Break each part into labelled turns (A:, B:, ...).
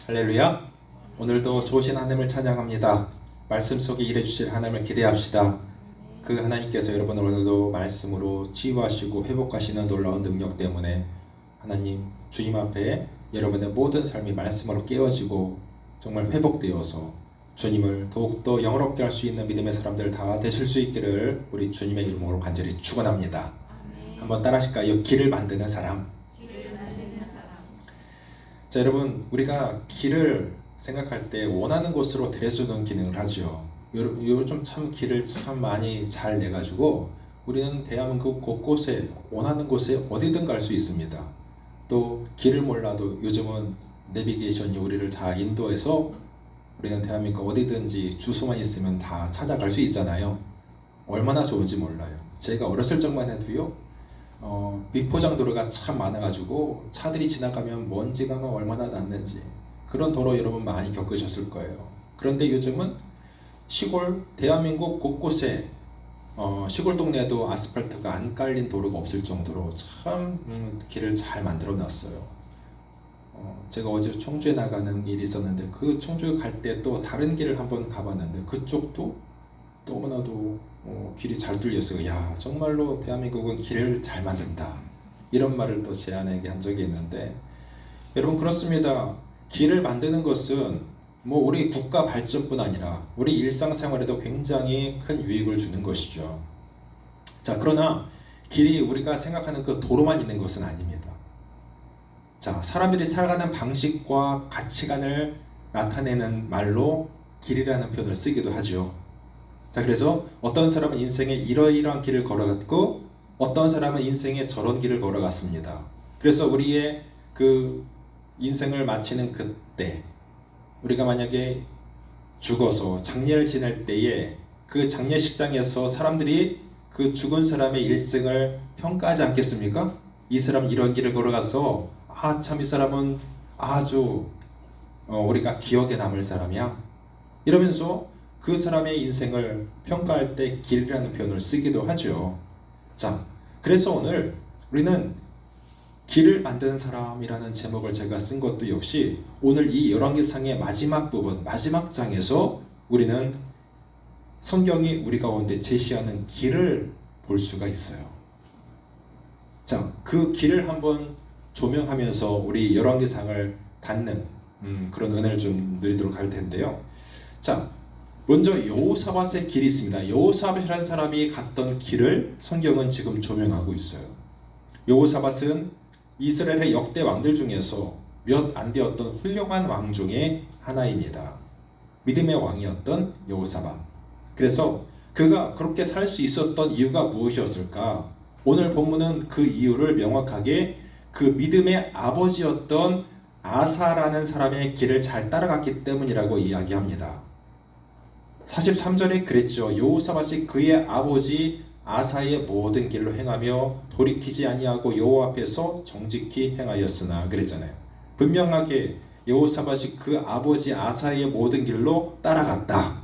A: 할렐루야. 오늘도 좋으신 하나님을 찬양합니다. 말씀 속에 일해주실 하나님을 기대합시다. 그 하나님께서 여러분 오늘도 말씀으로 치유하시고 회복하시는 놀라운 능력 때문에 하나님 주님 앞에 여러분의 모든 삶이 말씀으로 깨어지고 정말 회복되어서 주님을 더욱더 영화롭게 할 수 있는 믿음의 사람들 다 되실 수 있기를 우리 주님의 이름으로 간절히 축원합니다. 한번 따라하실까요? 길을 만드는 사람. 자, 여러분, 우리가 길을 생각할 때 원하는 곳으로 데려주는 기능을 하죠. 요즘 참 길을 참 많이 잘 내가지고 우리는 대한민국 곳곳에 원하는 곳에 어디든 갈 수 있습니다. 또 길을 몰라도 요즘은 내비게이션이 우리를 잘 인도해서 우리는 대한민국 어디든지 주소만 있으면 다 찾아갈 수 있잖아요. 얼마나 좋은지 몰라요. 제가 어렸을 적만 해도요, 비포장도로가 참 많아가지고 차들이 지나가면 먼지가 얼마나 났는지 그런 도로 여러분 많이 겪으셨을 거예요. 그런데 요즘은 시골 대한민국 곳곳에 시골 동네에도 아스팔트가 안 깔린 도로가 없을 정도로 참 길을 잘 만들어 놨어요. 제가 어제 청주에 나가는 일이 있었는데 그 청주 갈 때 또 다른 길을 한번 가봤는데 그쪽도 너무나도 길이 잘 뚫렸어요. 야, 정말로 대한민국은 길을 잘 만든다. 이런 말을 또 제 아내에게 한 적이 있는데, 여러분 그렇습니다. 길을 만드는 것은 우리 국가 발전뿐 아니라 우리 일상생활에도 굉장히 큰 유익을 주는 것이죠. 자, 그러나 길이 우리가 생각하는 그 도로만 있는 것은 아닙니다. 자, 사람들이 살아가는 방식과 가치관을 나타내는 말로 길이라는 표현을 쓰기도 하죠. 자, 그래서 어떤 사람은 인생에 이러이러한 길을 걸어갔고 어떤 사람은 인생에 저런 길을 걸어갔습니다. 그래서 우리의 그 인생을 마치는 그때 우리가 만약에 죽어서 장례를 지낼 때에 그 장례식장에서 사람들이 그 죽은 사람의 일생을 평가하지 않겠습니까? 이 사람 이런 길을 걸어가서 참 이 사람은 아주 우리가 기억에 남을 사람이야 이러면서 그 사람의 인생을 평가할 때 길이라는 표현을 쓰기도 하죠. 자, 그래서 오늘 우리는 길을 만드는 사람이라는 제목을 제가 쓴 것도 역시 오늘 이 열왕기상의 마지막 부분, 마지막 장에서 우리는 성경이 우리 가운데 제시하는 길을 볼 수가 있어요. 자, 그 길을 한번 조명하면서 우리 열왕기상을 닫는 그런 은혜를 좀 누리도록 할 텐데요. 자, 먼저 여호사밧의 길이 있습니다. 여호사밧이라는 사람이 갔던 길을 성경은 지금 조명하고 있어요. 여호사밧은 이스라엘의 역대 왕들 중에서 몇 안 되었던 훌륭한 왕 중에 하나입니다. 믿음의 왕이었던 여호사밧. 그래서 그가 그렇게 살 수 있었던 이유가 무엇이었을까? 오늘 본문은 그 이유를 명확하게 그 믿음의 아버지였던 아사라는 사람의 길을 잘 따라갔기 때문이라고 이야기합니다. 43절에 그랬죠. 여호사밧이 그의 아버지 아사의 모든 길로 행하며 돌이키지 아니하고 여호와 앞에서 정직히 행하였으나 그랬잖아요. 분명하게 여호사밧이 그 아버지 아사의 모든 길로 따라갔다.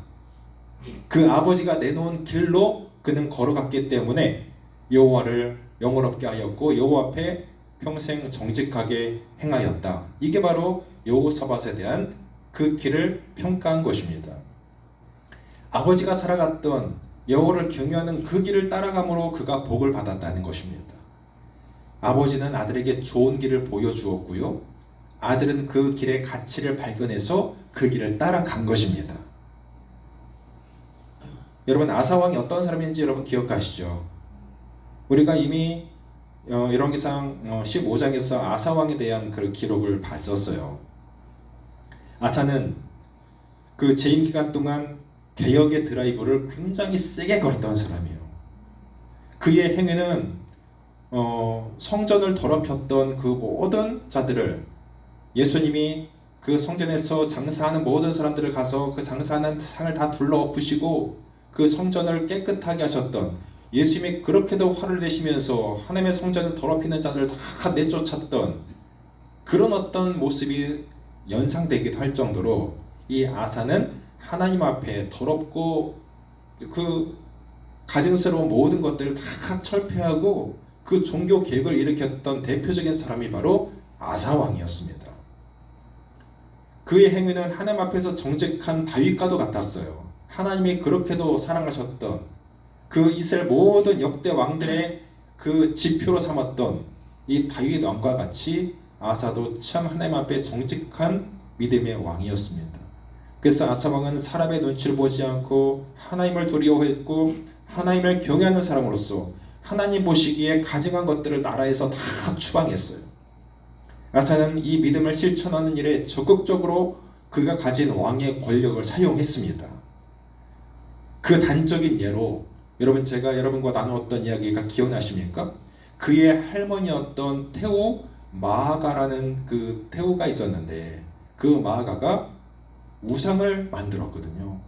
A: 그 아버지가 내놓은 길로 그는 걸어갔기 때문에 여호와를 영원롭게 하였고 여호와 앞에 평생 정직하게 행하였다. 이게 바로 여호사밧에 대한 그 길을 평가한 것입니다. 아버지가 살아갔던 여호와를 경외하는 그 길을 따라감으로 그가 복을 받았다는 것입니다. 아버지는 아들에게 좋은 길을 보여주었고요. 아들은 그 길의 가치를 발견해서 그 길을 따라간 것입니다. 여러분, 아사왕이 어떤 사람인지 여러분 기억하시죠? 우리가 이미 열왕기상 15장에서 아사왕에 대한 그 기록을 봤었어요. 아사는 그 재임 기간 동안 개혁의 드라이브를 굉장히 세게 걸었던 사람이에요. 그의 행위는 성전을 더럽혔던 그 모든 자들을 예수님이 그 성전에서 장사하는 모든 사람들을 가서 그 장사하는 상을 다 둘러엎으시고 그 성전을 깨끗하게 하셨던 예수님이 그렇게도 화를 내시면서 하나님의 성전을 더럽히는 자들을 다 내쫓았던 그런 어떤 모습이 연상되기도 할 정도로 이 아사는 하나님 앞에 더럽고 그 가증스러운 모든 것들을 다 철폐하고 그 종교 개혁을 일으켰던 대표적인 사람이 바로 아사 왕이었습니다. 그의 행위는 하나님 앞에서 정직한 다윗과도 같았어요. 하나님이 그렇게도 사랑하셨던 그 이스라엘 모든 역대 왕들의 그 지표로 삼았던 이 다윗 왕과 같이 아사도 참 하나님 앞에 정직한 믿음의 왕이었습니다. 그래서 아사 왕은 사람의 눈치를 보지 않고 하나님을 두려워했고 하나님을 경외하는 사람으로서 하나님 보시기에 가증한 것들을 나라에서 다 추방했어요. 아사는 이 믿음을 실천하는 일에 적극적으로 그가 가진 왕의 권력을 사용했습니다. 그 단적인 예로 여러분, 제가 여러분과 나누었던 이야기가 기억나십니까? 그의 할머니였던 태우 마아가라는 그 태우가 있었는데 그 마아가가 우상을 만들었거든요.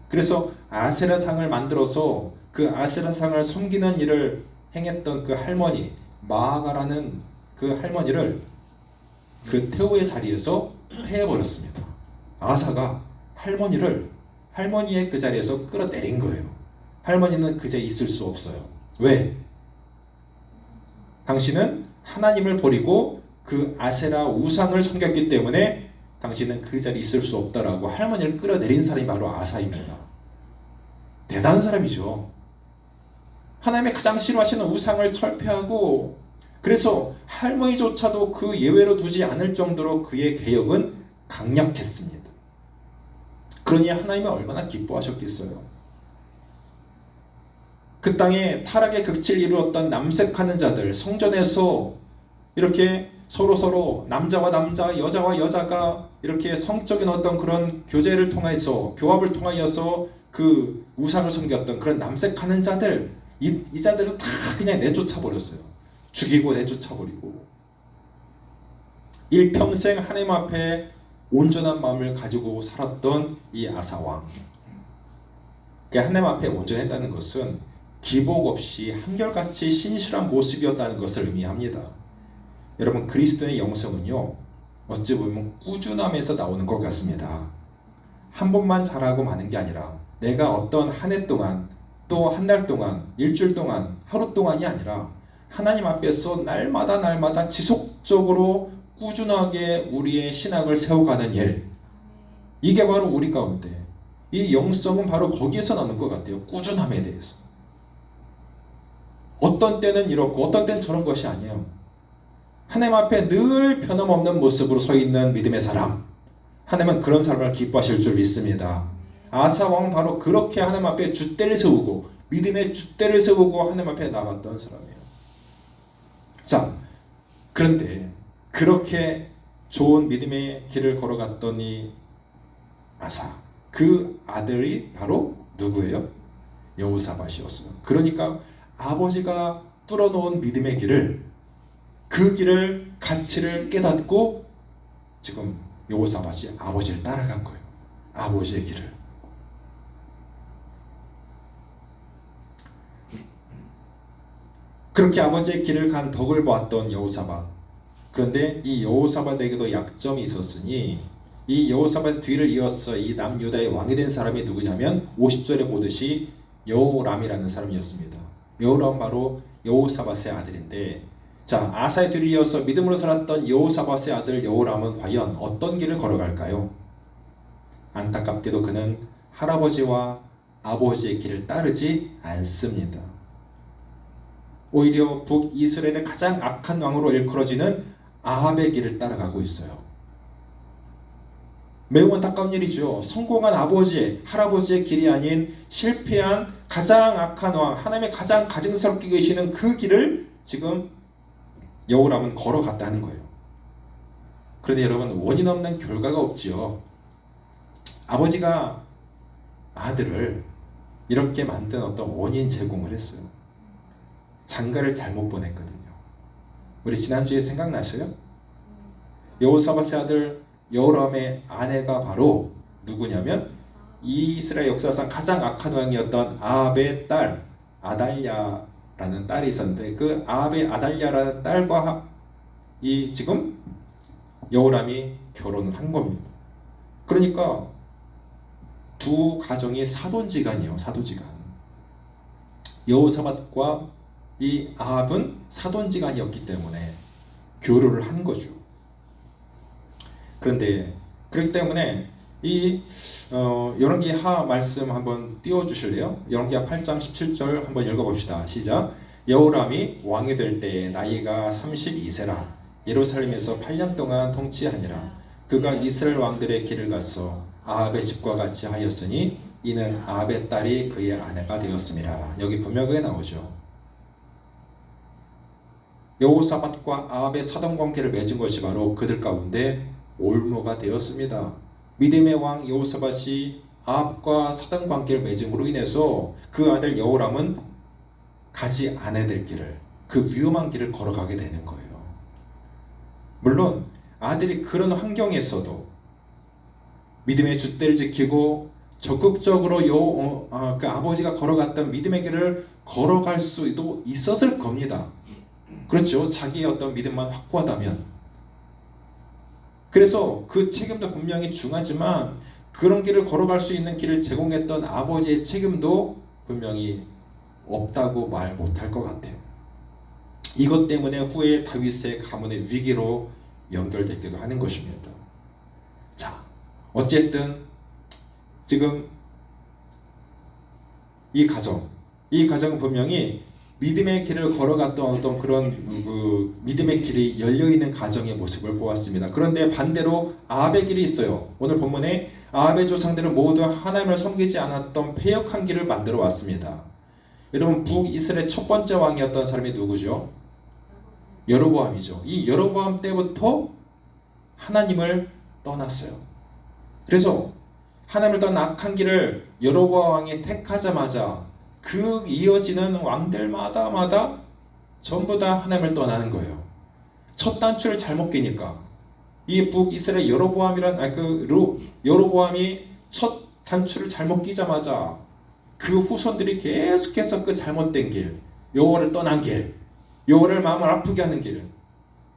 A: 그래서 아세라상을 만들어서 그 아세라상을 섬기는 일을 행했던 그 할머니 마아가라는 그 할머니를 그 태우의 자리에서 패해버렸습니다. 아사가 할머니의 그 자리에서 끌어내린 거예요. 할머니는 그 자리에 있을 수 없어요. 왜? 당신은 하나님을 버리고 그 아세라 우상을 섬겼기 때문에 당신은 그 자리에 있을 수 없다라고 할머니를 끌어내린 사람이 바로 아사입니다. 대단한 사람이죠. 하나님의 가장 싫어하시는 우상을 철폐하고, 그래서 할머니조차도 그 예외로 두지 않을 정도로 그의 개혁은 강력했습니다. 그러니 하나님이 얼마나 기뻐하셨겠어요. 그 땅에 타락의 극치를 이루었던 남색하는 자들, 성전에서 이렇게 서로 남자와 남자, 여자와 여자가 이렇게 성적인 어떤 그런 교제를 통해서, 교합을 통하여서 그 우상을 섬겼던 그런 남색하는 자들, 이 자들을 다 그냥 내쫓아 버렸어요. 죽이고 내쫓아 버리고, 일평생 하나님 앞에 온전한 마음을 가지고 살았던 이 아사 왕. 하나님 앞에 온전했다는 것은 기복 없이 한결같이 신실한 모습이었다는 것을 의미합니다. 여러분, 그리스도의 영성은요, 어찌 보면 꾸준함에서 나오는 것 같습니다. 한 번만 잘하고 마는 게 아니라 내가 어떤 한 해 동안, 또 한 달 동안, 일주일 동안, 하루 동안이 아니라 하나님 앞에서 날마다 지속적으로 꾸준하게 우리의 신앙을 세워가는 일, 이게 바로 우리 가운데, 이 영성은 바로 거기에서 나오는 것 같아요. 꾸준함에 대해서. 어떤 때는 이렇고 어떤 때는 저런 것이 아니에요. 하나님 앞에 늘 변함없는 모습으로 서 있는 믿음의 사람, 하나님은 그런 사람을 기뻐하실 줄 믿습니다. 아사 왕은 바로 그렇게 하나님 앞에 줏대를 세우고, 믿음의 줏대를 세우고 하나님 앞에 나갔던 사람이에요. 자, 그런데 그렇게 좋은 믿음의 길을 걸어갔던 이 아사, 그 아들이 바로 누구예요? 여호사밧이었어요. 그러니까 아버지가 뚫어놓은 믿음의 길을, 그 길을, 가치를 깨닫고 지금 여호사밧이 아버지를 따라간 거예요. 아버지의 길을. 그렇게 아버지의 길을 간 덕을 보았던 여호사밧. 그런데 이 여호사밧에게도 약점이 있었으니 이 여호사밧의 뒤를 이어서 이 남유다의 왕이 된 사람이 누구냐면 50절에 보듯이 여호람이라는 사람이었습니다. 여호람 바로 여호사밧의 아들인데, 자, 아사의 뒤를 이어서 믿음으로 살았던 여호사밧의 아들 여호람은 과연 어떤 길을 걸어갈까요? 안타깝게도 그는 할아버지와 아버지의 길을 따르지 않습니다. 오히려 북이스라엘의 가장 악한 왕으로 일컬어지는 아합의 길을 따라가고 있어요. 매우 안타까운 일이죠. 성공한 아버지, 할아버지의 길이 아닌 실패한 가장 악한 왕, 하나님의 가장 가증스럽게 계시는 그 길을 지금 여호람은 걸어갔다는 거예요. 그런데 여러분, 원인 없는 결과가 없지요. 아버지가 아들을 이렇게 만든 어떤 원인 제공을 했어요. 장가를 잘못 보냈거든요. 우리 지난주에 생각나셔요? 여호사밧의 아들 여호람의 아내가 바로 누구냐면 이스라엘 역사상 가장 악한 왕이었던 아합의 딸 아달랴라는 딸이 있었는데, 그 아합의 아달랴라는 딸과 이 지금 여호람이 결혼을 한 겁니다. 그러니까 두 가정이 사돈지간이에요. 사돈지간. 여호사밧과 이 아합은 사돈지간이었기 때문에 교류를 한 거죠. 그런데 그렇기 때문에 열왕기하 말씀 한번 띄워주실래요? 열왕기하 8장 17절 한번 읽어봅시다. 시작. 여호람이 왕이 될 때에 나이가 32세라 예루살렘에서 8년 동안 통치하니라. 그가 이스라엘 왕들의 길을 가서 아합의 집과 같이 하였으니 이는 아합의 딸이 그의 아내가 되었음이라. 여기 분명하게 나오죠. 여호사밧과 아합의 사돈관계를 맺은 것이 바로 그들 가운데 올무가 되었습니다. 믿음의 왕 여호사밧이 아합과 사돈관계를 맺음으로 인해서 그 아들 여호람은 가지 않아야 될 길을, 그 위험한 길을 걸어가게 되는 거예요. 물론 아들이 그런 환경에서도 믿음의 줏대를 지키고 적극적으로 그 아버지가 걸어갔던 믿음의 길을 걸어갈 수도 있었을 겁니다. 그렇죠. 자기의 어떤 믿음만 확고하다면. 그래서 그 책임도 분명히 중하지만 그런 길을 걸어갈 수 있는 길을 제공했던 아버지의 책임도 분명히 없다고 말 못할 것 같아요. 이것 때문에 후에 다윗의 가문의 위기로 연결되기도 하는 것입니다. 자, 어쨌든 지금 이 가정은 분명히 믿음의 길을 걸어갔던 어떤 그런 믿음의 길이 열려있는 가정의 모습을 보았습니다. 그런데 반대로 아합의 길이 있어요. 오늘 본문에 아합의 조상들은 모두 하나님을 섬기지 않았던 패역한 길을 만들어 왔습니다. 여러분, 북이스라엘 첫 번째 왕이었던 사람이 누구죠? 여로보암이죠. 이 여로보암 때부터 하나님을 떠났어요. 그래서 하나님을 떠난 악한 길을 여로보암 왕이 택하자마자 그 이어지는 왕들마다 전부 다 하나님을 떠나는 거예요. 첫 단추를 잘못 끼니까 이 북이스라엘 여로보암이 첫 단추를 잘못 끼자마자 그 후손들이 계속해서 그 잘못된 길, 여호와를 떠난 길, 여호와를 마음을 아프게 하는 길,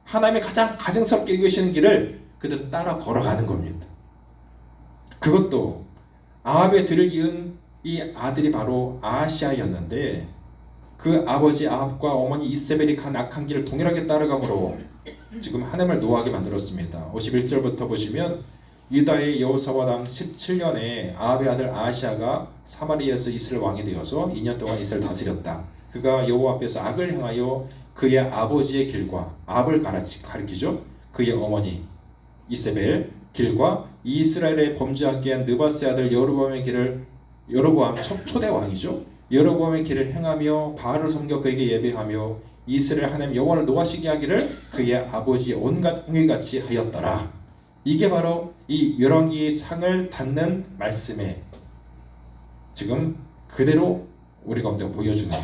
A: 하나님이 가장 가증스럽게 여기시는 길을 그들은 따라 걸어가는 겁니다. 그것도 아합의 뒤를 이은 이 아들이 바로 아하시아였는데 그 아버지 아합과 어머니 이세벨이 간 악한 길을 동일하게 따라가므로 지금 하나님을 노하게 만들었습니다. 51절부터 보시면 유다의 여호사밧 왕 17년에 아합의 아들 아하시아가 사마리아에서 이스라엘 왕이 되어서 2년 동안 이스라엘 다스렸다. 그가 여호와 앞에서 악을 행하여 그의 아버지의 길과 아합을 가리키죠. 그의 어머니 이세벨 길과 이스라엘의 범죄하게 한 느바스의 아들 여로보암의 길을 여로보암 초대 왕이죠. 여로보암의 길을 행하며 바알을 섬겨 그에게 예배하며 이스라엘 하나님 여호와를 노하시게 하기를 그의 아버지의 온갖 행위같이 하였더라. 이게 바로 이 열왕기의 상을 닫는 말씀에 지금 그대로 우리 가운데 보여주는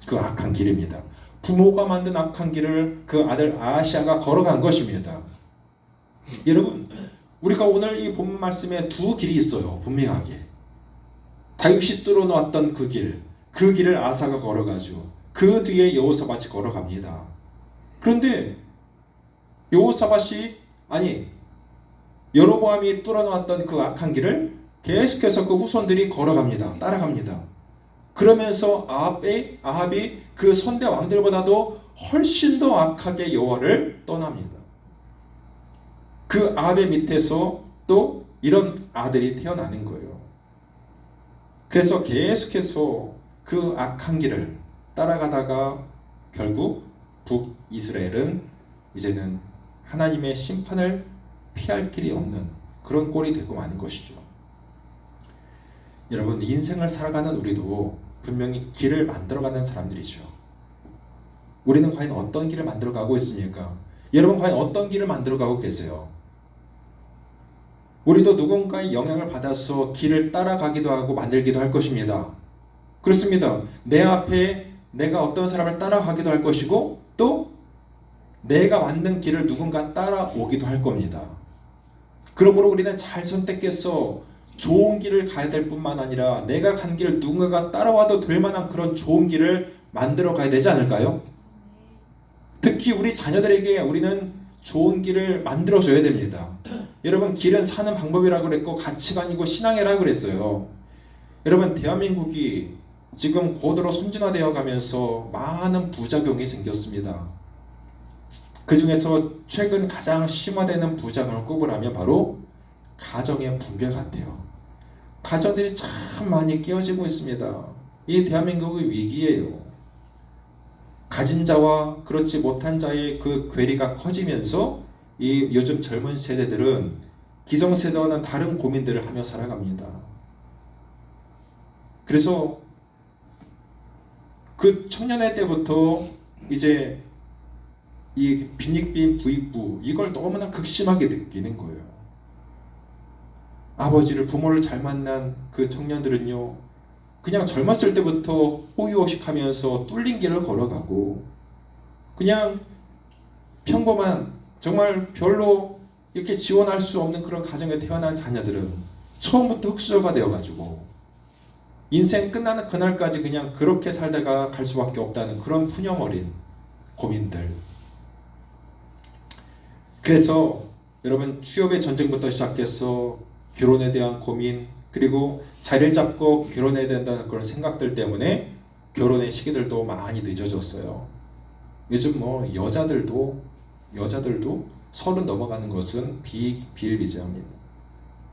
A: 그 악한 길입니다. 부모가 만든 악한 길을 그 아들 아하시아가 걸어간 것입니다. 여러분, 우리가 오늘 이 본문 말씀에 두 길이 있어요. 분명하게 다윗이 뚫어놓았던 그 길을 아사가 걸어가죠. 그 뒤에 여호사밧이 걸어갑니다. 그런데 여로보암이 뚫어놓았던 그 악한 길을 계속해서 그 후손들이 걸어갑니다. 따라갑니다. 그러면서 아합이 그 선대 왕들보다도 훨씬 더 악하게 여호와를 떠납니다. 그 아합의 밑에서 또 이런 아들이 태어나는 거예요. 그래서 계속해서 그 악한 길을 따라가다가 결국 북이스라엘은 이제는 하나님의 심판을 피할 길이 없는 그런 꼴이 되고 마는 것이죠. 여러분, 인생을 살아가는 우리도 분명히 길을 만들어가는 사람들이죠. 우리는 과연 어떤 길을 만들어가고 있습니까? 여러분, 과연 어떤 길을 만들어가고 계세요? 우리도 누군가의 영향을 받아서 길을 따라가기도 하고 만들기도 할 것입니다. 그렇습니다. 내 앞에 내가 어떤 사람을 따라가기도 할 것이고 또 내가 만든 길을 누군가 따라오기도 할 겁니다. 그러므로 우리는 잘 선택해서 좋은 길을 가야 될 뿐만 아니라 내가 간 길 누군가가 따라와도 될 만한 그런 좋은 길을 만들어 가야 되지 않을까요? 특히 우리 자녀들에게 우리는 좋은 길을 만들어줘야 됩니다. 여러분, 길은 사는 방법이라고 그랬고 가치관이고 신앙이라고 그랬어요. 여러분, 대한민국이 지금 고도로 선진화되어 가면서 많은 부작용이 생겼습니다. 그 중에서 최근 가장 심화되는 부작용을 꼽으라면 바로 가정의 붕괴 같아요. 가정들이 참 많이 깨어지고 있습니다. 이 대한민국의 위기예요. 가진 자와 그렇지 못한 자의 그 괴리가 커지면서 이 요즘 젊은 세대들은 기성세대와는 다른 고민들을 하며 살아갑니다. 그래서 그 청년의 때부터 이제 이 빈익빈 부익부 이걸 너무나 극심하게 느끼는 거예요. 아버지를 부모를 잘 만난 그 청년들은요, 그냥 젊었을 때부터 호의호식하면서 뚫린 길을 걸어가고 그냥 평범한 정말 별로 이렇게 지원할 수 없는 그런 가정에 태어난 자녀들은 처음부터 흙수저가 되어가지고 인생 끝나는 그날까지 그냥 그렇게 살다가 갈 수밖에 없다는 그런 푸념어린 고민들. 그래서 여러분 취업의 전쟁부터 시작해서 결혼에 대한 고민, 그리고 자리를 잡고 결혼해야 된다는 그런 생각들 때문에 결혼의 시기들도 많이 늦어졌어요. 요즘 뭐 여자들도 30 넘어가는 것은 비일비재합니다.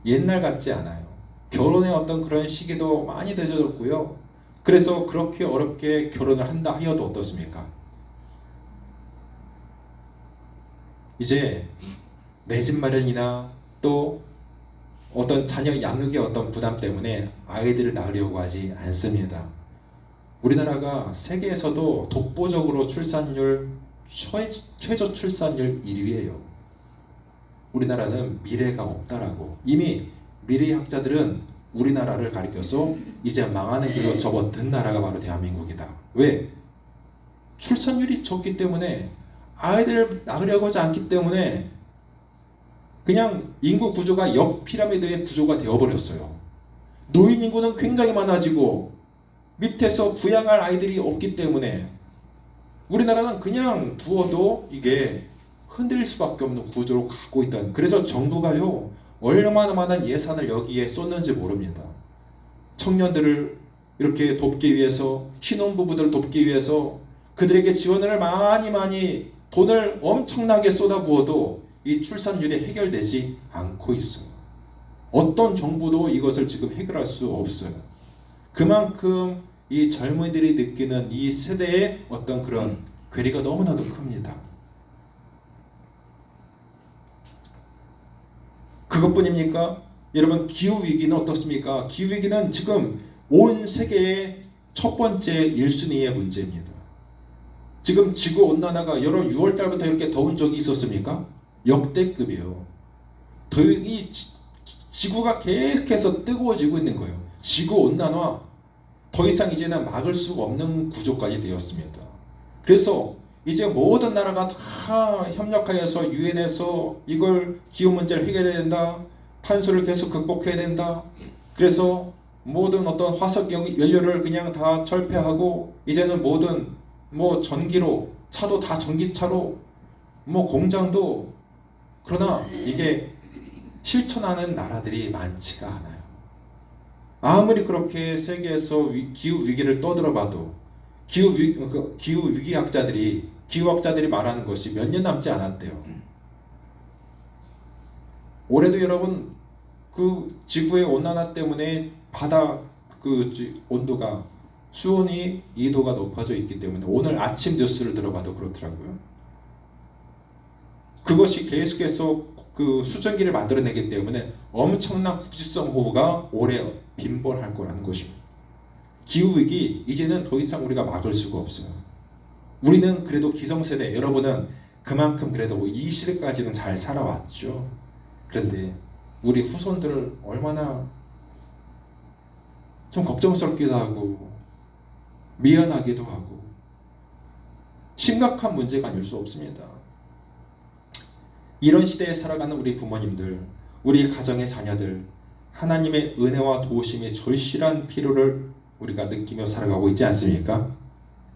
A: 옛날 같지 않아요. 결혼의 어떤 그런 시기도 많이 늦어졌고요. 그래서 그렇게 어렵게 결혼을 한다 하여도 어떻습니까? 이제 내 집 마련이나 또 어떤 자녀 양육의 어떤 부담 때문에 아이들을 낳으려고 하지 않습니다. 우리나라가 세계에서도 독보적으로 출산율 최저 출산율 1위예요. 우리나라는 미래가 없다라고. 이미 미래학자들은 우리나라를 가리켜서 이제 망하는 길로 접어든 나라가 바로 대한민국이다. 왜? 출산율이 적기 때문에, 아이들을 낳으려고 하지 않기 때문에 그냥 인구 구조가 역피라미드의 구조가 되어버렸어요. 노인 인구는 굉장히 많아지고 밑에서 부양할 아이들이 없기 때문에 우리나라는 그냥 두어도 이게 흔들릴 수밖에 없는 구조로 가고 있다. 그래서 정부가요, 얼마나 많은 예산을 여기에 쏟는지 모릅니다. 청년들을 이렇게 돕기 위해서, 신혼부부들을 돕기 위해서 그들에게 지원을 많이 돈을 엄청나게 쏟아부어도 이 출산율이 해결되지 않고 있어요. 어떤 정부도 이것을 지금 해결할 수 없어요. 그만큼 이 젊은이들이 느끼는 이 세대의 어떤 그런 괴리가 너무나도 큽니다. 그것뿐입니까? 여러분, 기후위기는 어떻습니까? 기후위기는 지금 온 세계의 첫 번째 1순위의 문제입니다. 지금 지구온난화가 여러분 6월달부터 이렇게 더운 적이 있었습니까? 역대급이에요. 이 지구가 계속해서 뜨거워지고 있는 거예요. 지구온난화 더 이상 이제는 막을 수가 없는 구조까지 되었습니다. 그래서 이제 모든 나라가 다 협력하여서 유엔에서 이걸 기후 문제를 해결해야 된다. 탄소를 계속 극복해야 된다. 그래서 모든 어떤 화석 연료를 그냥 다 철폐하고 이제는 모든 뭐 전기로, 차도 다 전기차로, 뭐 공장도. 그러나 이게 실천하는 나라들이 많지가 않아요. 아무리 그렇게 세계에서 기후 위기를 떠들어봐도 기후 위기학자들이 말하는 것이 몇 년 남지 않았대요. 올해도 여러분 그 지구의 온난화 때문에 바다 그 온도가 수온이 2도가 높아져 있기 때문에 오늘 아침 뉴스를 들어봐도 그렇더라고요. 그것이 계속해서 그 수증기를 만들어내기 때문에 엄청난 국지성 호우가 올해 빈번할 거라는 것입니다. 기후위기 이제는 더 이상 우리가 막을 수가 없어요. 우리는 그래도 기성세대, 여러분은 그만큼 그래도 이 시대까지는 잘 살아왔죠. 그런데 우리 후손들을 얼마나 좀 걱정스럽기도 하고 미안하기도 하고 심각한 문제가 아닐 수 없습니다. 이런 시대에 살아가는 우리 부모님들, 우리 가정의 자녀들, 하나님의 은혜와 도우심이 절실한 필요를 우리가 느끼며 살아가고 있지 않습니까?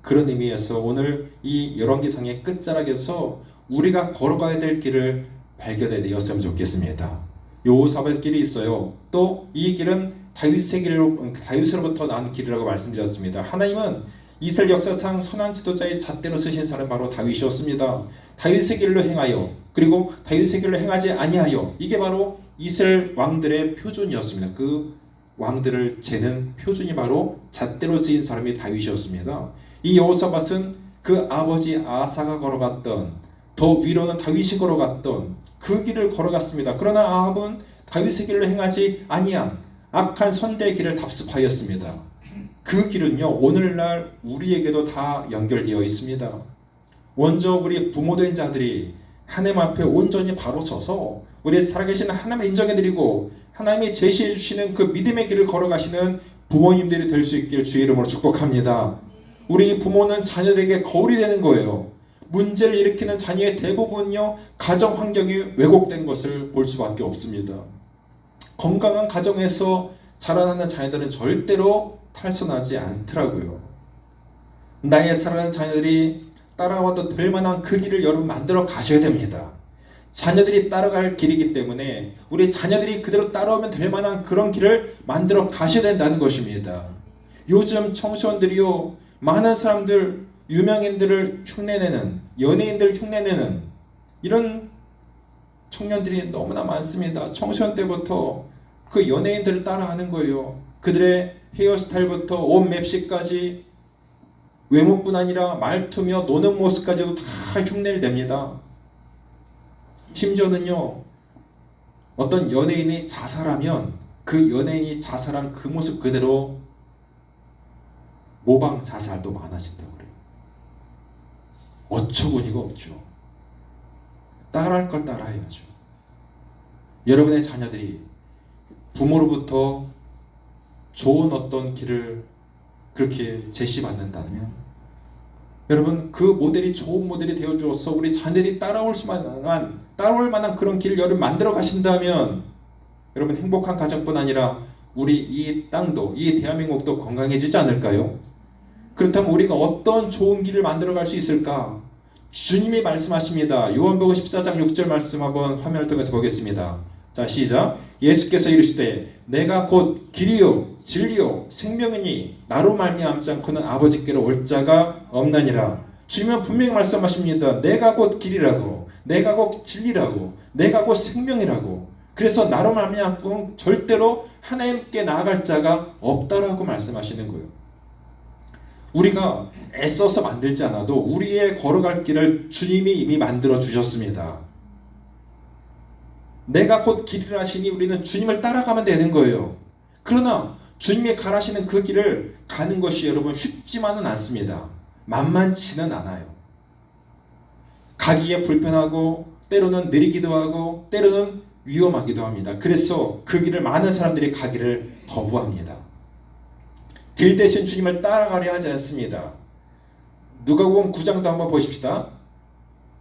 A: 그런 의미에서 오늘 이 열왕기상의 끝자락에서 우리가 걸어가야 될 길을 발견해 내었으면 좋겠습니다. 여호사밧 길이 있어요. 또 이 길은 다윗으로부터 난 길이라고 말씀드렸습니다. 하나님은 이스라엘 역사상 선한 지도자의 잣대로 쓰신 사람 바로 다윗이었습니다. 다윗의 길로 행하여 그리고 다윗의 길로 행하지 아니하여. 이게 바로 이스라엘 왕들의 표준이었습니다. 그 왕들을 재는 표준이 바로 잣대로 쓰인 사람이 다윗이었습니다. 이 여호사밧은 그 아버지 아사가 걸어갔던, 더 위로는 다윗이 걸어갔던 그 길을 걸어갔습니다. 그러나 아합은 다윗의 길로 행하지 아니한 악한 선대의 길을 답습하였습니다. 그 길은요, 오늘날 우리에게도 다 연결되어 있습니다. 먼저 우리 부모된 자들이 하나님 앞에 온전히 바로 서서 우리 살아계신 하나님을 인정해드리고 하나님이 제시해 주시는 그 믿음의 길을 걸어가시는 부모님들이 될 수 있기를 주의 이름으로 축복합니다. 우리 부모는 자녀들에게 거울이 되는 거예요. 문제를 일으키는 자녀의 대부분요, 가정 환경이 왜곡된 것을 볼 수밖에 없습니다. 건강한 가정에서 자라나는 자녀들은 절대로 탈선하지 않더라고요. 나의 사랑하는 자녀들이 따라와도 될 만한 그 길을 여러분 만들어 가셔야 됩니다. 자녀들이 따라갈 길이기 때문에 우리 자녀들이 그대로 따라오면 될 만한 그런 길을 만들어 가셔야 된다는 것입니다. 요즘 청소년들이요, 많은 사람들, 유명인들을 흉내내는, 연예인들 흉내내는 이런 청년들이 너무나 많습니다. 청소년 때부터 그 연예인들을 따라하는 거예요. 그들의 헤어스타일부터 옷 맵시까지 외모뿐 아니라 말투며 노는 모습까지도 다 흉내를 냅니다. 심지어는요, 어떤 연예인이 자살하면 그 연예인이 자살한 그 모습 그대로 모방 자살도 많아진다고 그래요. 어처구니가 없죠. 따라할 걸 따라해야죠. 여러분의 자녀들이 부모로부터 좋은 어떤 길을 그렇게 제시받는다면 여러분, 그 모델이 좋은 모델이 되어주어서 우리 자녀들이 따라올 만한 그런 길을 여러분 만들어 가신다면 여러분, 행복한 가정뿐 아니라 우리 이 땅도, 이 대한민국도 건강해지지 않을까요? 그렇다면 우리가 어떤 좋은 길을 만들어 갈 수 있을까? 주님이 말씀하십니다. 요한복음 14장 6절 말씀 한번 화면을 통해서 보겠습니다. 자, 시작. 예수께서 이르시되 내가 곧 길이요 진리요 생명이니 나로 말미암지 않고는 아버지께로 올 자가 없나니라. 주님은 분명히 말씀하십니다. 내가 곧 길이라고, 내가 곧 진리라고, 내가 곧 생명이라고. 그래서 나로 말미암고 절대로 하나님께 나아갈 자가 없다라고 말씀하시는 거예요. 우리가 애써서 만들지 않아도 우리의 걸어갈 길을 주님이 이미 만들어 주셨습니다. 내가 곧 길이라 하시니 우리는 주님을 따라가면 되는 거예요. 그러나 주님이 가라시는 그 길을 가는 것이 여러분 쉽지만은 않습니다. 만만치는 않아요. 가기에 불편하고 때로는 느리기도 하고 때로는 위험하기도 합니다. 그래서 그 길을 많은 사람들이 가기를 거부합니다. 길 대신 주님을 따라가려 하지 않습니다. 누가복음 9장도 한번 보십시다.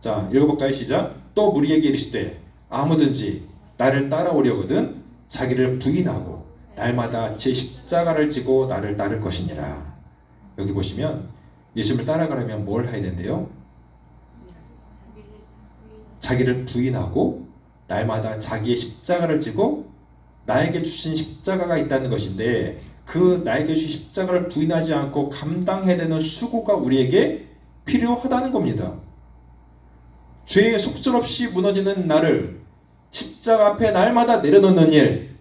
A: 자, 읽어볼까요? 시작. 또 무리에게 이르시되 아무든지 나를 따라오려거든 자기를 부인하고 날마다 제 십자가를 지고 나를 따를 것이니라. 여기 보시면 예수님을 따라가려면 뭘 해야 된대요? 자기를 부인하고 날마다 자기의 십자가를 지고 나에게 주신 십자가가 있다는 것인데 그 나에게 주신 십자가를 부인하지 않고 감당해야 되는 수고가 우리에게 필요하다는 겁니다. 죄의 속절없이 무너지는 나를 십자가 앞에 날마다 내려놓는 일,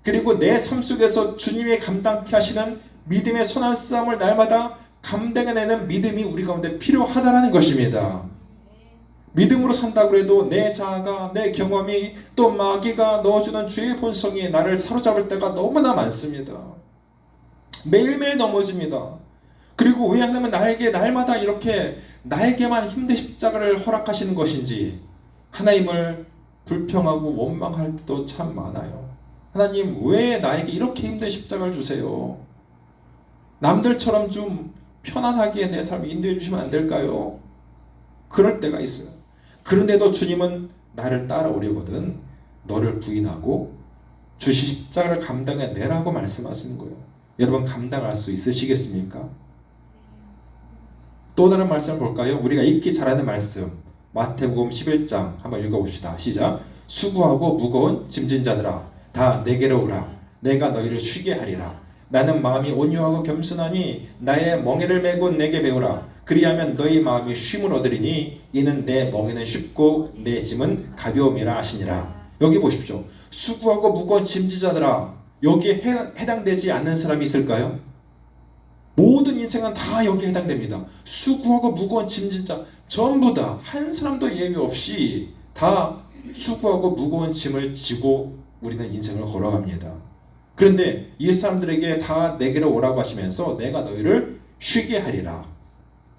A: 그리고 내 삶 속에서 주님이 감당케 하시는 믿음의 선한 싸움을 날마다 감당해내는 믿음이 우리 가운데 필요하다는 것입니다. 믿음으로 산다고 해도 내 자아가, 내 경험이, 또 마귀가 넣어주는 죄의 본성이 나를 사로잡을 때가 너무나 많습니다. 매일매일 넘어집니다. 그리고 왜 하나님은 나에게 날마다 이렇게 나에게만 힘든 십자가를 허락하시는 것인지 하나님을 불평하고 원망할 때도 참 많아요. 하나님, 왜 나에게 이렇게 힘든 십자가를 주세요? 남들처럼 좀 편안하게 내 삶을 인도해 주시면 안 될까요? 그럴 때가 있어요. 그런데도 주님은 나를 따라오려거든 너를 부인하고 주신 십자가를 감당해 내라고 말씀하시는 거예요. 여러분, 감당할 수 있으시겠습니까? 또 다른 말씀을 볼까요? 우리가 읽기 잘하는 말씀, 마태복음 11장 한번 읽어봅시다. 시작. 수고하고 무거운 짐진 자들아 다 내게로 오라. 내가 너희를 쉬게 하리라. 나는 마음이 온유하고 겸손하니 나의 멍에를 메고 내게 배우라. 그리하면 너희 마음이 쉼을 얻으리니 이는 내 멍에는 쉽고 내 짐은 가벼움이라 하시니라. 여기 보십시오. 수고하고 무거운 짐지자들아, 여기에 해당되지 않는 사람이 있을까요? 모든 인생은 다 여기에 해당됩니다. 수고하고 무거운 짐진자 전부 다 한 사람도 예외 없이 다 수고하고 무거운 짐을 지고 우리는 인생을 걸어갑니다. 그런데 이 사람들에게 다 내게로 오라고 하시면서 내가 너희를 쉬게 하리라.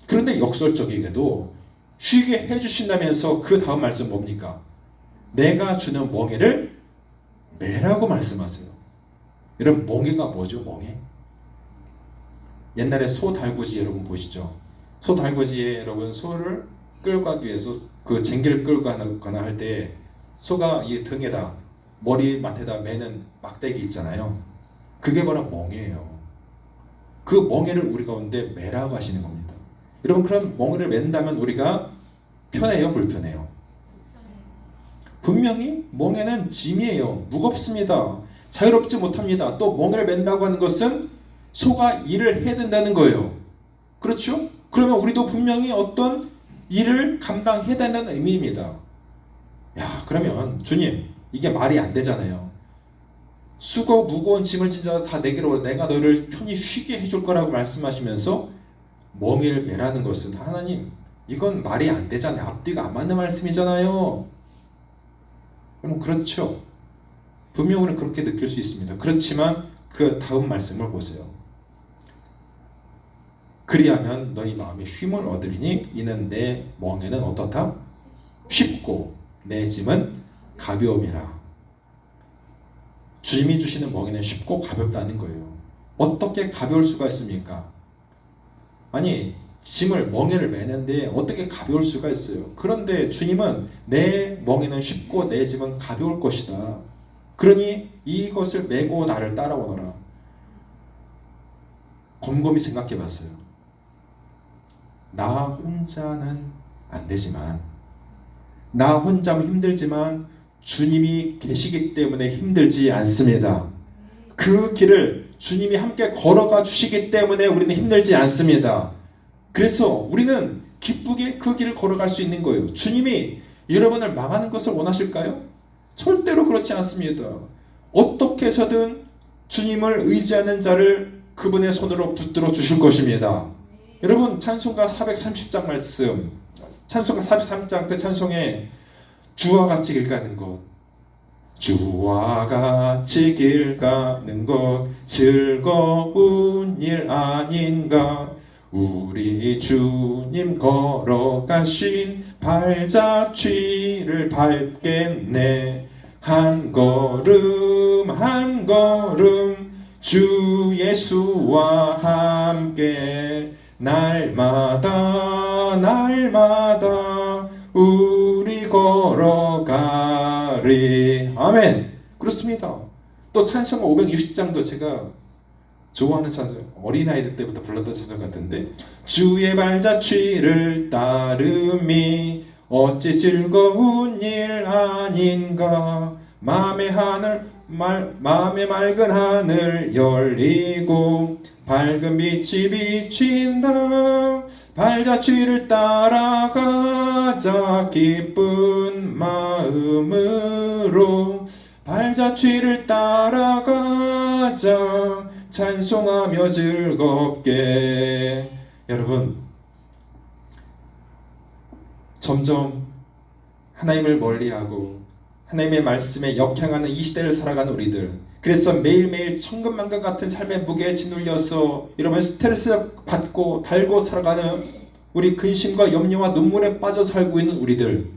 A: 그런데 역설적이게도 쉬게 해주신다면서 그 다음 말씀 뭡니까? 내가 주는 멍에를 매라고 말씀하세요. 여러분, 멍에가 뭐죠? 멍에? 옛날에 소 달구지 여러분 보시죠? 소 달구지에 여러분 소를 끌고 가기 위해서 그 쟁기를 끌고 가거나 할 때 소가 이 등에다 머리맡에다 매는 막대기 있잖아요. 그게 바로 멍에예요. 그 멍에를 우리 가운데 매라고 하시는 겁니다. 여러분, 그럼 멍에를 맨다면 우리가 편해요, 불편해요? 분명히 멍에는 짐이에요. 무겁습니다. 자유롭지 못합니다. 또 멍에를 맨다고 하는 것은 소가 일을 해야 된다는 거예요. 그렇죠? 그러면 우리도 분명히 어떤 일을 감당해야 된다는 의미입니다. 야, 그러면 주님, 이게 말이 안 되잖아요. 수고 무거운 짐을 진 자 다 내게로 내가 너희를 편히 쉬게 해줄 거라고 말씀하시면서 멍에를 매라는 것은 하나님, 이건 말이 안 되잖아요. 앞뒤가 안 맞는 말씀이잖아요. 그럼 그렇죠. 분명히 우리는 그렇게 느낄 수 있습니다. 그렇지만 그 다음 말씀을 보세요. 그리하면 너희 마음이 쉼을 얻으리니 이는 내 멍에는 어떻다? 쉽고 내 짐은 가벼움이라. 주님이 주시는 멍에는 쉽고 가볍다는 거예요. 어떻게 가벼울 수가 있습니까? 아니, 짐을 멍에를 매는데 어떻게 가벼울 수가 있어요? 그런데 주님은 내 멍에는 쉽고 내 짐은 가벼울 것이다. 그러니 이것을 메고 나를 따라오너라. 곰곰이 생각해 봤어요. 나 혼자는 안 되지만, 나 혼자면 힘들지만 주님이 계시기 때문에 힘들지 않습니다. 그 길을 주님이 함께 걸어가 주시기 때문에 우리는 힘들지 않습니다. 그래서 우리는 기쁘게 그 길을 걸어갈 수 있는 거예요. 주님이 여러분을 망하는 것을 원하실까요? 절대로 그렇지 않습니다. 어떻게 해서든 주님을 의지하는 자를 그분의 손으로 붙들어 주실 것입니다. 여러분, 찬송가 430장 말씀, 찬송가 43장 그 찬송에 주와 같이 길 가는 것, 주와 같이 길 가는 것 즐거운 일 아닌가. 우리 주님 걸어가신 발자취를 밟겠네. 한 걸음 한 걸음 주 예수와 함께 날마다 날마다 우리 걸어가리. 아멘. 그렇습니다. 또 찬송가 560장도 제가 좋아하는 찬송, 어린아이들 때부터 불렀던 찬송 같은데, 주의 발자취를 따름이 어찌 즐거운 일 아닌가. 마음의 맑은 하늘 열리고 밝은 빛이 비친다. 발자취를 따라가자 기쁜 마음으로. 발자취를 따라가자 찬송하며 즐겁게. 여러분, 점점 하나님을 멀리하고 하나님의 말씀에 역행하는 이 시대를 살아가는 우리들, 그래서 매일매일 천근만근 같은 삶의 무게에 짓눌려서 여러분 스트레스 받고 달고 살아가는 우리 근심과 염려와 눈물에 빠져 살고 있는 우리들,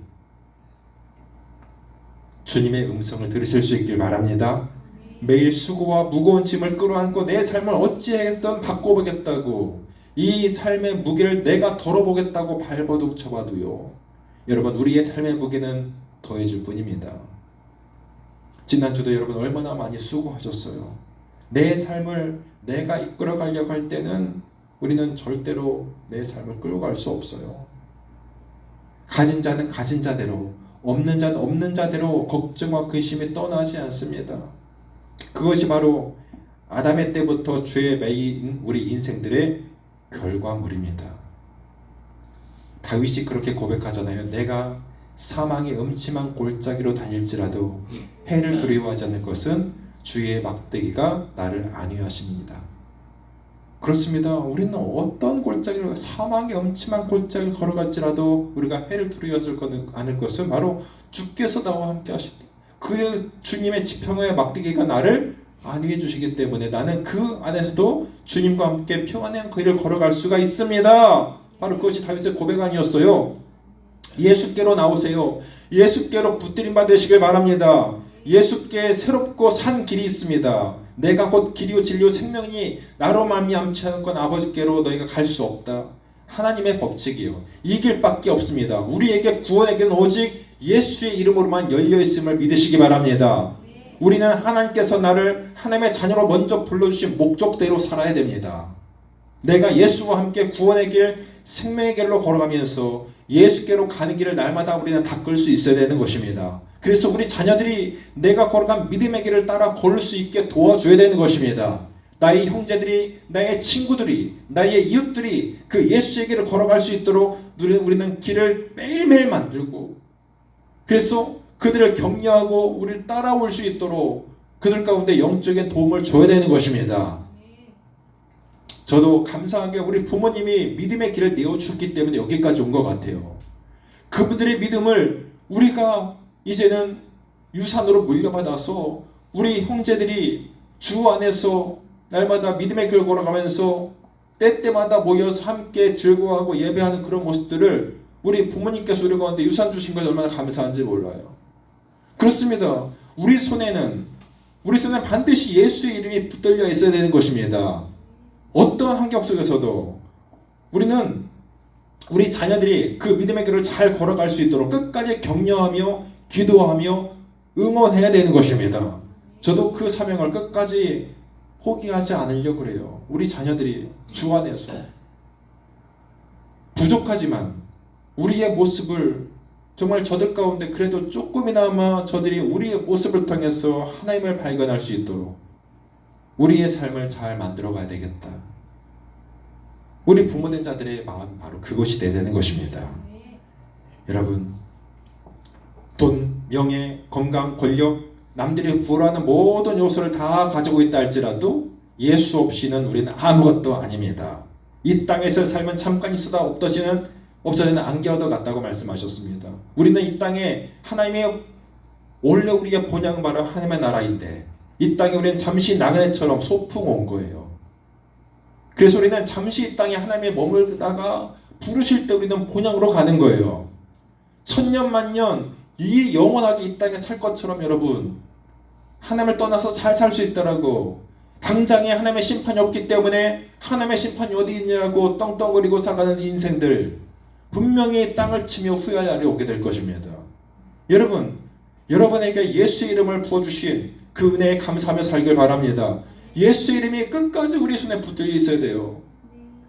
A: 주님의 음성을 들으실 수 있길 바랍니다. 매일 수고와 무거운 짐을 끌어안고 내 삶을 어찌하겠든 바꿔보겠다고, 이 삶의 무게를 내가 덜어보겠다고 발버둥 쳐봐도요, 여러분, 우리의 삶의 무게는 더해질 뿐입니다. 지난주도 여러분 얼마나 많이 수고하셨어요. 내 삶을 내가 이끌어가려고 할 때는 우리는 절대로 내 삶을 끌고 갈 수 없어요. 가진 자는 가진 자대로, 없는 자는 없는 자대로 걱정과 근심이 떠나지 않습니다. 그것이 바로 아담의 때부터 죄에 매인 우리 인생들의 결과물입니다. 다윗이 그렇게 고백하잖아요. 내가 사망의 음침한 골짜기로 다닐지라도 해를 두려워하지 않을 것은 주의 막대기가 나를 안위하심이니이다. 그렇습니다. 우리는 어떤 골짜기를, 사망의 음침한 골짜기를 걸어갈지라도 우리가 해를 두려워하지 않을 것은 바로 주께서 나와 함께 하시니 그의 주님의 지팡이의 막대기가 나를 안위해 주시기 때문에 나는 그 안에서도 주님과 함께 평안한 길을 걸어갈 수가 있습니다. 바로 그것이 다윗의 고백 아니었어요. 예수께로 나오세요. 예수께로 붙들림 받으시길 바랍니다. 예수께 새롭고 산 길이 있습니다. 내가 곧 길이요 진리요 생명이 나로 말미암지 않은 건 아버지께로 너희가 갈 수 없다. 하나님의 법칙이요. 이 길밖에 없습니다. 우리에게 구원의 길은 오직 예수의 이름으로만 열려있음을 믿으시기 바랍니다. 우리는 하나님께서 나를 하나님의 자녀로 먼저 불러주신 목적대로 살아야 됩니다. 내가 예수와 함께 구원의 길, 생명의 길로 걸어가면서 예수께로 가는 길을 날마다 우리는 닦을 수 있어야 되는 것입니다. 그래서 우리 자녀들이 내가 걸어간 믿음의 길을 따라 걸을 수 있게 도와줘야 되는 것입니다. 나의 형제들이, 나의 친구들이, 나의 이웃들이 그 예수의 길을 걸어갈 수 있도록 우리는 길을 매일매일 만들고, 그래서 그들을 격려하고 우리를 따라올 수 있도록 그들 가운데 영적인 도움을 줘야 되는 것입니다. 저도 감사하게 우리 부모님이 믿음의 길을 내어주셨기 때문에 여기까지 온 것 같아요. 그분들의 믿음을 우리가 이제는 유산으로 물려받아서 우리 형제들이 주 안에서 날마다 믿음의 길을 걸어가면서 때때마다 모여서 함께 즐거워하고 예배하는 그런 모습들을 우리 부모님께서 우리 가운데 유산 주신 걸 얼마나 감사한지 몰라요. 그렇습니다. 우리 손에는 반드시 예수의 이름이 붙들려 있어야 되는 것입니다. 어떠한 환경 속에서도 우리는 우리 자녀들이 그 믿음의 길을 잘 걸어갈 수 있도록 끝까지 격려하며 기도하며 응원해야 되는 것입니다. 저도 그 사명을 끝까지 포기하지 않으려고 그래요. 우리 자녀들이 주 안에서 부족하지만 우리의 모습을 정말 저들 가운데 그래도 조금이나마 저들이 우리의 모습을 통해서 하나님을 발견할 수 있도록 우리의 삶을 잘 만들어 가야 되겠다. 우리 부모된 자들의 마음이 바로 그것이 돼야 되는 것입니다. 여러분, 돈, 명예, 건강, 권력, 남들이 부러워하는 모든 요소를 다 가지고 있다 할지라도 예수 없이는 우리는 아무것도 아닙니다. 이 땅에서 삶은 잠깐 있어다 없어지는 안개와도 같다고 말씀하셨습니다. 우리는 이 땅에 하나님의 원래 우리의 본향은 바로 하나님의 나라인데 이 땅에 우리는 잠시 나그네처럼 소풍 온 거예요. 그래서 우리는 잠시 이 땅에 하나님의 머물다가 부르실 때 우리는 본향으로 가는 거예요. 천년 만년 이 영원하게 이 땅에 살 것처럼 여러분 하나님을 떠나서 잘 살 수 있더라고. 당장에 하나님의 심판이 없기 때문에 하나님의 심판이 어디 있냐고 떵떵거리고 살아가는 인생들 분명히 땅을 치며 후회할 날이 오게 될 것입니다. 여러분, 여러분에게 예수의 이름을 부어주신 그 은혜에 감사하며 살길 바랍니다. 예수의 이름이 끝까지 우리 손에 붙들려 있어야 돼요.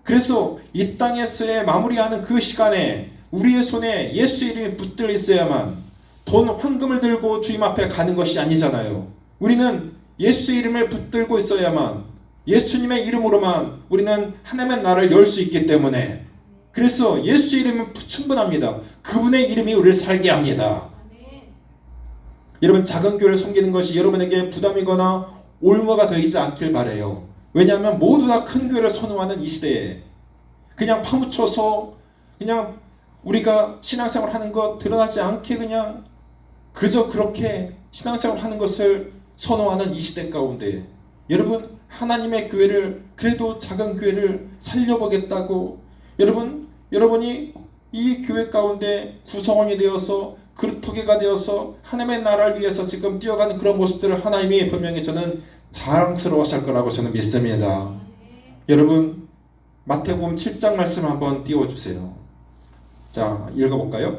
A: 그래서 이 땅에서의 마무리하는 그 시간에 우리의 손에 예수의 이름이 붙들려 있어야만 돈, 황금을 들고 주님 앞에 가는 것이 아니잖아요. 우리는 예수의 이름을 붙들고 있어야만 예수님의 이름으로만 우리는 하나님의 나라를 열 수 있기 때문에 그래서 예수의 이름은 충분합니다. 그분의 이름이 우리를 살게 합니다. 여러분, 작은 교회를 섬기는 것이 여러분에게 부담이거나 올무가 되지 않길 바라요. 왜냐하면 모두 다 큰 교회를 선호하는 이 시대에 그냥 파묻혀서 그냥 우리가 신앙생활 하는 것 드러나지 않게 그냥 그저 그렇게 신앙생활 하는 것을 선호하는 이 시대 가운데 여러분, 하나님의 교회를 그래도 작은 교회를 살려보겠다고 여러분이 이 교회 가운데 구성원이 되어서 그루터기가 되어서 하나님의 나라를 위해서 지금 뛰어가는 그런 모습들을 하나님이 분명히 저는 자랑스러워하실 거라고 저는 믿습니다. 여러분, 마태복음 7장 말씀 한번 띄워주세요. 자, 읽어볼까요?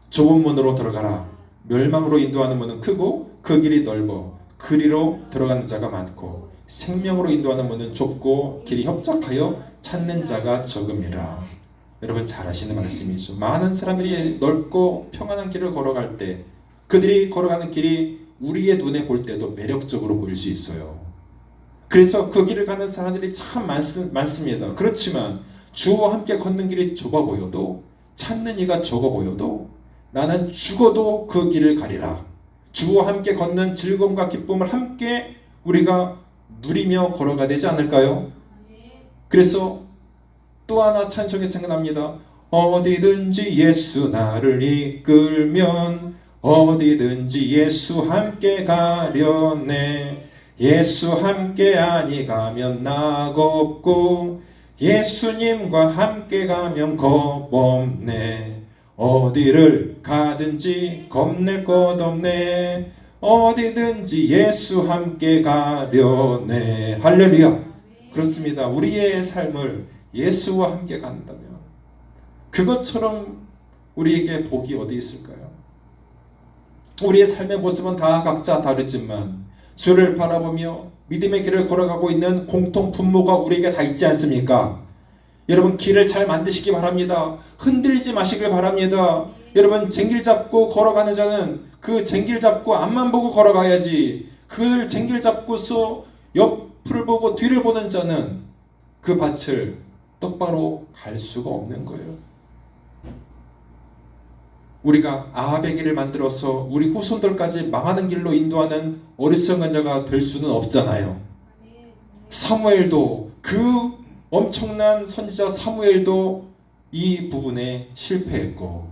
A: 좁은 문으로 들어가라. 멸망으로 인도하는 문은 크고 그 길이 넓어 그리로 들어가는 자가 많고 생명으로 인도하는 문은 좁고 길이 협착하여 찾는 자가 적음이라. 여러분 잘 아시는 말씀이죠. 많은 사람들이 넓고 평안한 길을 걸어갈 때 그들이 걸어가는 길이 우리의 눈에 볼 때도 매력적으로 보일 수 있어요. 그래서 그 길을 가는 사람들이 참 많습니다. 그렇지만 주와 함께 걷는 길이 좁아 보여도 찾는 이가 적어 보여도 나는 죽어도 그 길을 가리라. 주와 함께 걷는 즐거움과 기쁨을 함께 우리가 누리며 걸어가야 되지 않을까요? 그래서 또 하나 찬송이 생각납니다. 어디든지 예수 나를 이끌면 어디든지 예수 함께 가려네. 예수 함께 아니 가면 나겁고 예수님과 함께 가면 겁없네. 어디를 가든지 겁낼 것 없네. 어디든지 예수 함께 가려네. 할렐루야. 그렇습니다. 우리의 삶을 예수와 함께 간다면 그것처럼 우리에게 복이 어디 있을까요? 우리의 삶의 모습은 다 각자 다르지만 주를 바라보며 믿음의 길을 걸어가고 있는 공통 분모가 우리에게 다 있지 않습니까? 여러분 길을 잘 만드시기 바랍니다. 흔들리지 마시길 바랍니다. 여러분 쟁길 잡고 걸어가는 자는 그 쟁길 잡고 앞만 보고 걸어가야지, 그 쟁길 잡고서 옆을 보고 뒤를 보는 자는 그 밭을 똑바로 갈 수가 없는 거예요. 우리가 아합의 길을 만들어서 우리 후손들까지 망하는 길로 인도하는 어리석은 자가 될 수는 없잖아요. 사무엘도, 그 엄청난 선지자 사무엘도 이 부분에 실패했고,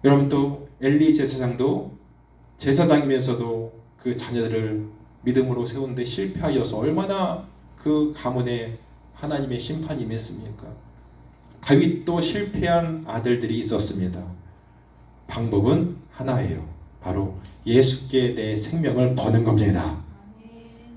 A: 여러분 또 엘리 제사장도 제사장이면서도 그 자녀들을 믿음으로 세우는데 실패하여서 얼마나 그 가문에 하나님의 심판이 임했습니까? 다윗도 실패한 아들들이 있었습니다. 방법은 하나예요. 바로 예수께 내 생명을 거는 겁니다.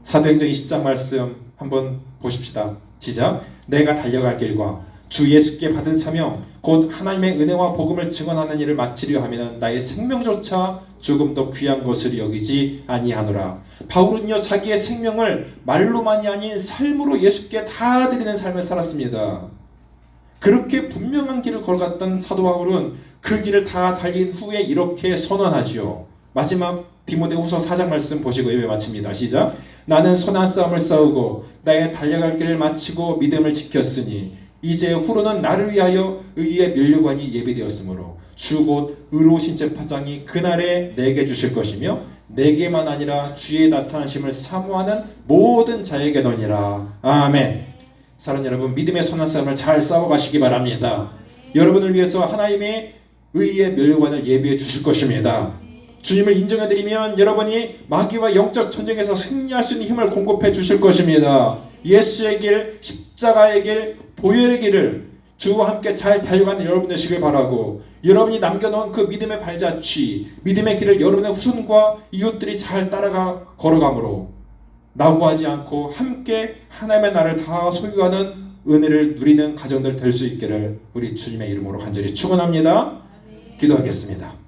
A: 사도행전 20장 말씀 한번 보십시다. 시작. 내가 달려갈 길과 주 예수께 받은 사명 곧 하나님의 은혜와 복음을 증언하는 일을 마치려 하면 나의 생명조차 조금 더 귀한 것을 여기지 아니하노라. 바울은요 자기의 생명을 말로만이 아닌 삶으로 예수께 다 드리는 삶을 살았습니다. 그렇게 분명한 길을 걸어갔던 사도 바울은 그 길을 다 달린 후에 이렇게 선언하지요. 마지막 디모데후서 4장 말씀 보시고 예배 마칩니다. 시작. 나는 선한 싸움을 싸우고 나의 달려갈 길을 마치고 믿음을 지켰으니 이제 후로는 나를 위하여 의의 면류관이 예비되었으므로 주 곧 의로우신 재판장이 그날에 내게 주실 것이며 내게만 아니라 주의 나타나심을 사모하는 모든 자에게노니라. 아멘. 사랑하는 여러분, 믿음의 선한 싸움을 잘 싸워가시기 바랍니다. 여러분을 위해서 하나님의 의의 면류관을 예비해 주실 것입니다. 주님을 인정해드리면 여러분이 마귀와 영적 전쟁에서 승리할 수 있는 힘을 공급해 주실 것입니다. 예수의 길, 십자가의 길, 보혈의 길을 주와 함께 잘 달려가는 여러분 되시길 바라고, 여러분이 남겨놓은 그 믿음의 발자취, 믿음의 길을 여러분의 후손과 이웃들이 잘 따라가 걸어가므로 낙오하지 않고 함께 하나님의 나라를 다 소유하는 은혜를 누리는 가정들 될 수 있기를 우리 주님의 이름으로 간절히 축원합니다. 기도하겠습니다.